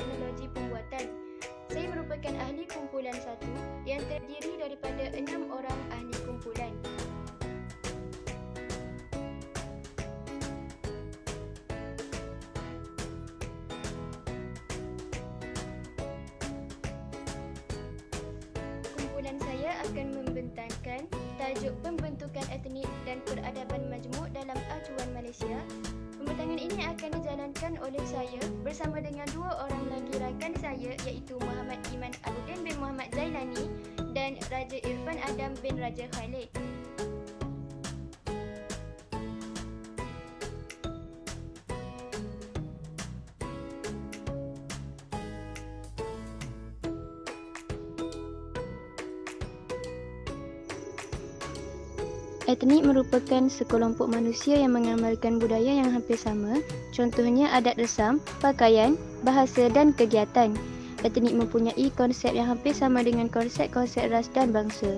teknologi pembuatan. Saya merupakan ahli kumpulan 1 yang terdiri daripada 6 orang ahli kumpulan. Kumpulan saya akan membentangkan tajuk pembentukan etnik dan peradaban majmuk dalam acuan Malaysia. Pembentangan ini akan dijalankan oleh saya bersama dengan 2 orang lagi rakan saya, iaitu Muhammad Iman Abudin bin Muhammad Zailani dan Raja Irfan Adam bin Raja Khalid. Etnik merupakan sekelompok manusia yang mengamalkan budaya yang hampir sama, contohnya adat resam, pakaian, bahasa dan kegiatan. Etnik mempunyai konsep yang hampir sama dengan konsep-konsep ras dan bangsa.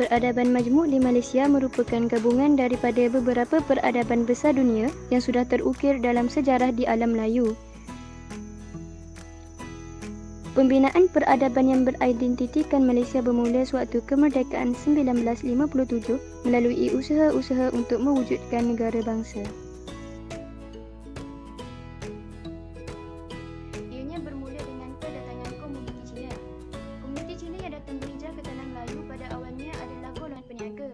Peradaban majmuk di Malaysia merupakan gabungan daripada beberapa peradaban besar dunia yang sudah terukir dalam sejarah di alam Melayu. Pembinaan peradaban yang beridentitikan Malaysia bermula sewaktu kemerdekaan 1957 melalui usaha-usaha untuk mewujudkan negara bangsa. Ianya bermula dengan kedatangan komuniti Cina. Komuniti Cina yang datang berhijrah ke tanah Melayu pada awalnya adalah golongan peniaga.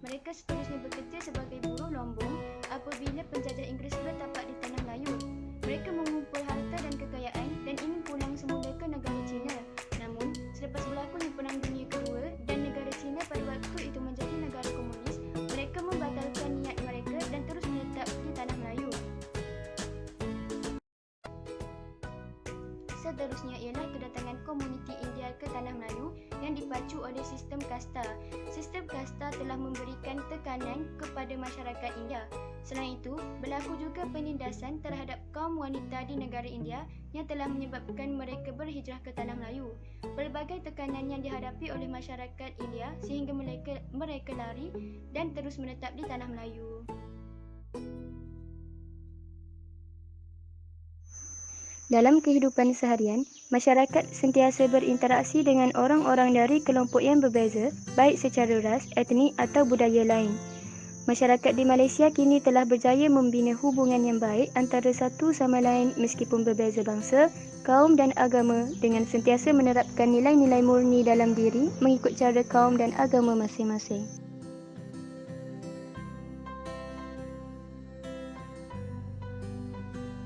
Mereka seterusnya bekerja sebagai buruh lombong apabila penjajah Inggeris bertapak di tanah Melayu. Mereka mengumpul harta dan kekayaan dan ingin pulang semula ke negara China. Namun, selepas berlakunya Perang Dunia Kedua dan negara China pada waktu itu menjadi negara komunis, mereka membatalkan niat mereka dan terus menetap di tanah Melayu. Seterusnya ialah kedatangan komuniti India ke tanah Melayu yang dipacu oleh sistem kasta. Sistem kasta telah memberikan tekanan kepada masyarakat India. Selain itu, berlaku juga penindasan terhadap kaum wanita di negara India yang telah menyebabkan mereka berhijrah ke tanah Melayu. Pelbagai tekanan yang dihadapi oleh masyarakat India sehingga mereka lari dan terus menetap di tanah Melayu. Dalam kehidupan seharian, masyarakat sentiasa berinteraksi dengan orang-orang dari kelompok yang berbeza, baik secara ras, etnik atau budaya lain. Masyarakat di Malaysia kini telah berjaya membina hubungan yang baik antara satu sama lain meskipun berbeza bangsa, kaum dan agama dengan sentiasa menerapkan nilai-nilai murni dalam diri mengikut cara kaum dan agama masing-masing.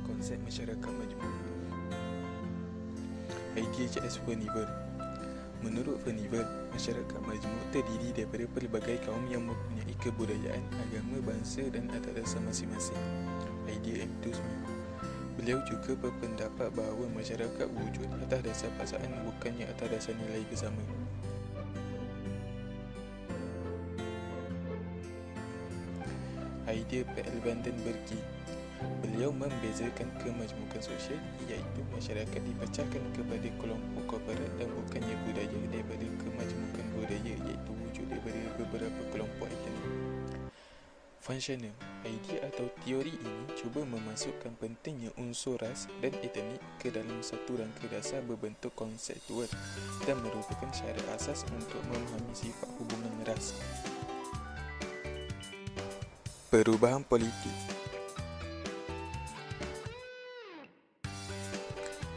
Konsep masyarakat majmuk. Idea C.S. Furnival. Menurut Furnival, masyarakat majmuk terdiri daripada pelbagai kaum yang mempunyai kebudayaan, agama, bangsa dan adat dasar masing-masing. Idea M. Tuzman. Beliau juga berpendapat bahawa masyarakat wujud atas dasar paksaan bukannya atas dasar nilai bersama. Idea P. L. Vandenberghi. Beliau membezakan kemajmukan sosial iaitu masyarakat dipecahkan kepada kelompok korporat dan bukannya budaya daripada kemajmukan budaya iaitu wujud daripada beberapa kelompok etnik. Functional. Idea atau teori ini cuba memasukkan pentingnya unsur ras dan etnik ke dalam satu rangka dasar berbentuk konseptual dan merupakan syarat asas untuk memahami sifat hubungan ras. Perubahan politik.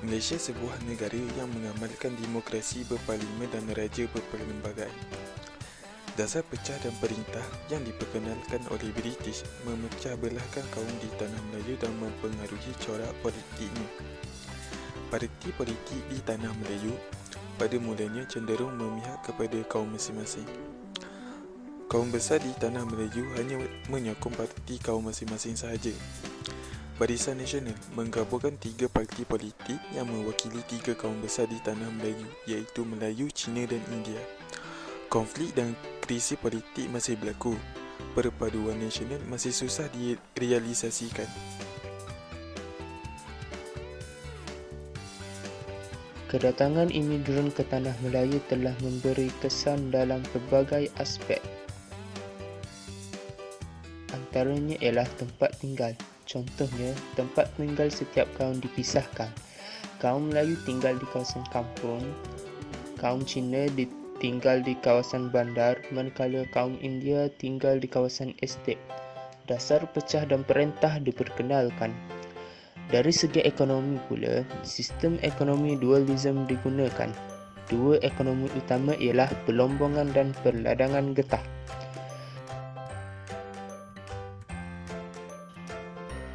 Malaysia sebuah negara yang mengamalkan demokrasi berparlimen dan raja berperlembagaan. Dasar pecah dan perintah yang diperkenalkan oleh British memecah belahkan kaum di tanah Melayu dan mempengaruhi corak politiknya. Parti politik di tanah Melayu pada mulanya cenderung memihak kepada kaum masing-masing. Kaum besar di tanah Melayu hanya menyokong parti kaum masing-masing sahaja. Barisan Nasional menggabungkan 3 parti politik yang mewakili 3 kaum besar di tanah Melayu iaitu Melayu, Cina dan India. Konflik dan krisis politik masih berlaku. Perpaduan nasional masih susah direalisasikan. Kedatangan imigran ke tanah Melayu telah memberi kesan dalam pelbagai aspek. Antaranya ialah tempat tinggal. Contohnya, tempat tinggal setiap kaum dipisahkan. Kaum Melayu tinggal di kawasan kampung, kaum Cina tinggal di kawasan bandar, manakala kaum India tinggal di kawasan estet. Dasar pecah dan perintah diperkenalkan. Dari segi ekonomi pula, sistem ekonomi dualisme digunakan. Dua ekonomi utama ialah pelombongan dan perladangan getah.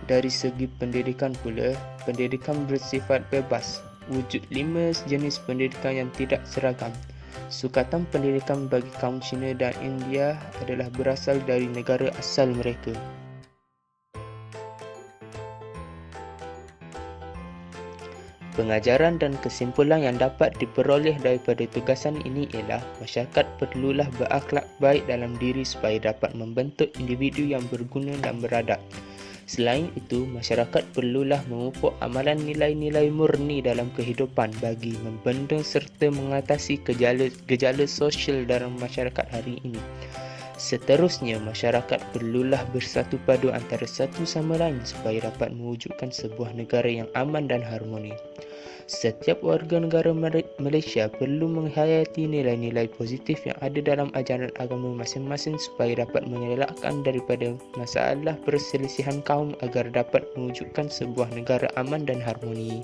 Dari segi pendidikan pula, pendidikan bersifat bebas. Wujud 5 jenis pendidikan yang tidak seragam. Sukatan pendidikan bagi kaum Cina dan India adalah berasal dari negara asal mereka. Pengajaran dan kesimpulan yang dapat diperoleh daripada tugasan ini ialah masyarakat perlulah berakhlak baik dalam diri supaya dapat membentuk individu yang berguna dan beradab. Selain itu, masyarakat perlulah memupuk amalan nilai-nilai murni dalam kehidupan bagi membendung serta mengatasi gejala sosial dalam masyarakat hari ini. Seterusnya, masyarakat perlulah bersatu padu antara satu sama lain supaya dapat mewujudkan sebuah negara yang aman dan harmoni. Setiap warga negara Malaysia perlu menghayati nilai-nilai positif yang ada dalam ajaran agama masing-masing supaya dapat mengelakkan daripada masalah perselisihan kaum agar dapat mewujudkan sebuah negara aman dan harmoni.